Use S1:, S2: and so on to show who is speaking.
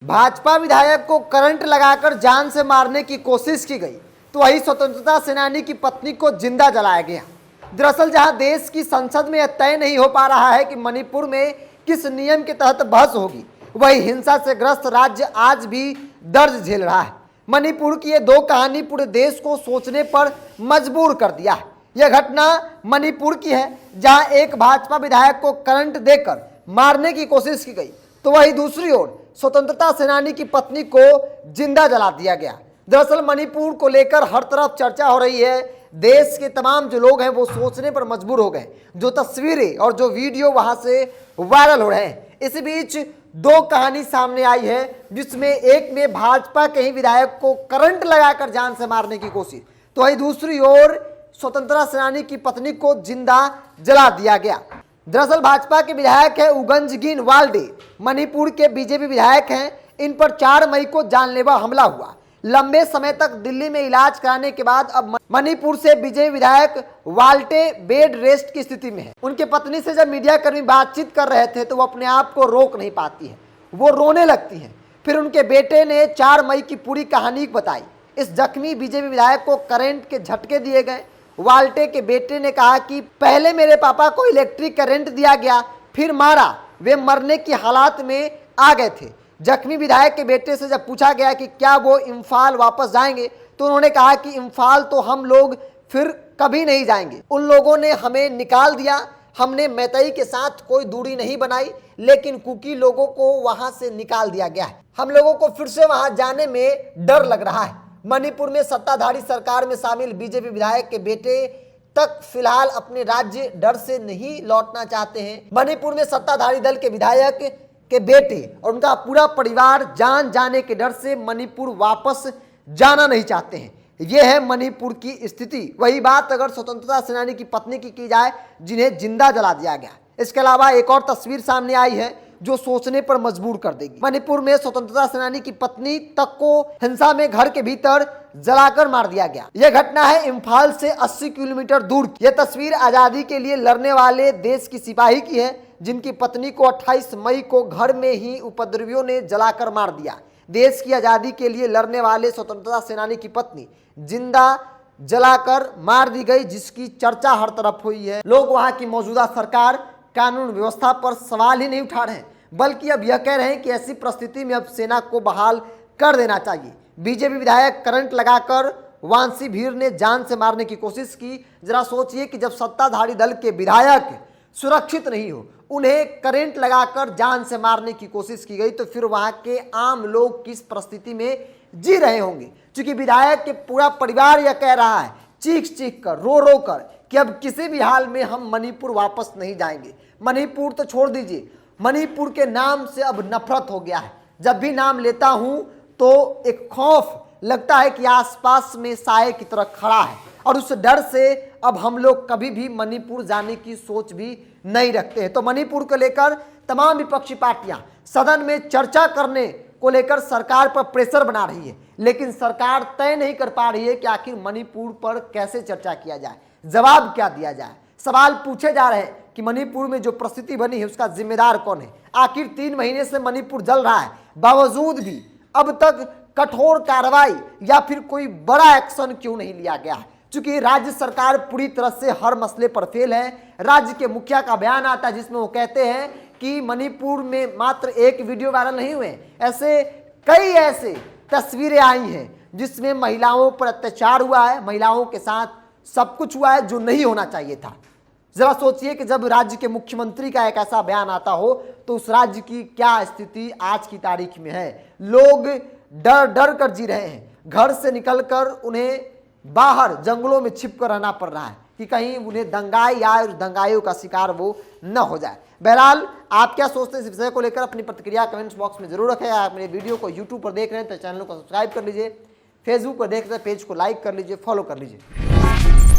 S1: भाजपा विधायक को करंट लगाकर जान से मारने की कोशिश की गई तो वही स्वतंत्रता सेनानी की पत्नी को जिंदा जलाया गया। दरअसल जहां देश की संसद में यह तय नहीं हो पा रहा है कि मणिपुर में किस नियम के तहत बहस होगी, वही हिंसा से ग्रस्त राज्य आज भी दर्द झेल रहा है। मणिपुर की ये दो कहानी पूरे देश को सोचने पर मजबूर कर दिया है। यह घटना मणिपुर की है, जहां एक भाजपा विधायक को करंट देकर मारने की कोशिश की गई तो वही दूसरी ओर स्वतंत्रता सेनानी की पत्नी को जिंदा जला दिया गया। दरअसल मणिपुर को लेकर हर तरफ चर्चा हो रही है। देश के तमाम जो लोग हैं वो सोचने पर मजबूर हो गए। जो तस्वीरें और जो वीडियो वहां से वायरल हो रहे हैं, इसी बीच दो कहानी सामने आई है, जिसमें एक में भाजपा के ही विधायक को करंट लगाकर जान से मारने की कोशिश, तो वही दूसरी ओर स्वतंत्रता सेनानी की पत्नी को जिंदा जला दिया गया। दरअसल भाजपा के विधायक है उगंजगिन वाल्डे, मणिपुर के बीजेपी विधायक हैं। इन पर 4 मई को जानलेवा हमला हुआ। लंबे समय तक दिल्ली में इलाज कराने के बाद अब मणिपुर से बीजेपी विधायक वाल्टे बेड रेस्ट की स्थिति में है। उनके पत्नी से जब मीडिया कर्मी बातचीत कर रहे थे तो वो अपने आप को रोक नहीं पाती है, वो रोने लगती है। फिर उनके बेटे ने 4 मई की पूरी कहानी बताई। इस जख्मी बीजेपी विधायक को करंट के झटके दिए गए। वाल्टे के बेटे ने कहा कि पहले मेरे पापा को इलेक्ट्रिक करंट दिया गया, फिर मारा, वे मरने की हालात में आ गए थे। जख्मी विधायक के बेटे से जब पूछा गया कि क्या वो इम्फाल वापस जाएंगे तो उन्होंने कहा कि इम्फाल तो हम लोग फिर कभी नहीं जाएंगे। उन लोगों ने हमें निकाल दिया, हमने मैतई के साथ कोई दूरी नहीं बनाई, लेकिन कुकी लोगों को वहां से निकाल दिया गया है। हम लोगों को फिर से वहां जाने में डर लग रहा है। मणिपुर में सत्ताधारी सरकार में शामिल बीजेपी विधायक के बेटे तक फिलहाल अपने राज्य डर से नहीं लौटना चाहते हैं। मणिपुर में सत्ताधारी दल के विधायक के बेटे और उनका पूरा परिवार जान जाने के डर से मणिपुर वापस जाना नहीं चाहते हैं। यह है मणिपुर की स्थिति। वही बात अगर स्वतंत्रता सेनानी की पत्नी की जाए, जिन्हें जिंदा जला दिया गया। इसके अलावा एक और तस्वीर सामने आई है जो सोचने पर मजबूर कर देगी। मणिपुर में स्वतंत्रता सेनानी की पत्नी तक को हिंसा में घर के भीतर जलाकर मार दिया गया। यह घटना है इम्फाल से 80 किलोमीटर दूर की। यह तस्वीर आजादी के लिए लड़ने वाले देश की सिपाही की है, जिनकी पत्नी को 28 मई को घर में ही उपद्रवियों ने जलाकर मार दिया। देश की आजादी के लिए लड़ने वाले स्वतंत्रता सेनानी की पत्नी जिंदा जलाकर मार दी गई, जिसकी चर्चा हर तरफ हुई है। लोग वहां की मौजूदा सरकार, कानून व्यवस्था पर सवाल ही नहीं उठा रहे हैं, बल्कि अब यह कह रहे हैं कि ऐसी परिस्थिति में अब सेना को बहाल कर देना चाहिए। बीजेपी विधायक करंट लगाकर वांसी भीर ने जान से मारने की कोशिश की। जरा सोचिए कि जब सत्ताधारी दल के विधायक सुरक्षित नहीं हो, उन्हें करंट लगाकर जान से मारने की कोशिश की गई, तो फिर वहां के आम लोग किस परिस्थिति में जी रहे होंगे। क्योंकि विधायक के पूरा परिवार यह कह रहा है चीख चीख कर, रो रो कर, कि अब किसी भी हाल में हम मणिपुर वापस नहीं जाएंगे। मणिपुर तो छोड़ दीजिए, मणिपुर के नाम से अब नफरत हो गया है। जब भी नाम लेता हूं तो एक खौफ लगता है कि आसपास में साए की तरह खड़ा है, और उस डर से अब हम लोग कभी भी मणिपुर जाने की सोच भी नहीं रखते हैं। तो मणिपुर को लेकर तमाम विपक्षी पार्टियां सदन में चर्चा करने को लेकर सरकार पर प्रेशर बना रही है, लेकिन सरकार तय नहीं कर पा रही है कि आखिर मणिपुर पर कैसे चर्चा किया जाए, जवाब क्या दिया जाए। सवाल पूछे जा रहे हैं कि मणिपुर में जो परिस्थिति बनी है उसका जिम्मेदार कौन है। आखिर 3 महीने से मणिपुर जल रहा है, बावजूद भी अब तक कठोर कार्रवाई या फिर कोई बड़ा एक्शन क्यों नहीं लिया गया है। चूंकि राज्य सरकार पूरी तरह से हर मसले पर फेल है। राज्य के मुखिया का बयान आता है जिसमें वो कहते हैं कि मणिपुर में मात्र एक वीडियो वायरल नहीं हुए, ऐसे कई ऐसे तस्वीरें आई हैं जिसमें महिलाओं पर अत्याचार हुआ है, महिलाओं के साथ सब कुछ हुआ है जो नहीं होना चाहिए था। जरा सोचिए कि जब राज्य के मुख्यमंत्री का एक ऐसा बयान आता हो तो उस राज्य की क्या स्थिति आज की तारीख में है। लोग डर डर कर जी रहे हैं, घर से निकलकर उन्हें बाहर जंगलों में छिप कर रहना पड़ रहा है कि कहीं उन्हें दंगाई आए और दंगाइयों का शिकार वो न हो जाए। बहरहाल आप क्या सोचते हैं इस विषय को लेकर, अपनी प्रतिक्रिया कमेंट्स बॉक्स में जरूर रखें। आप मेरे वीडियो को यूट्यूब पर देख रहे हैं तो चैनल को सब्सक्राइब कर लीजिए, फेसबुक पर देख रहे हैं पेज को लाइक कर लीजिए, फॉलो कर लीजिए।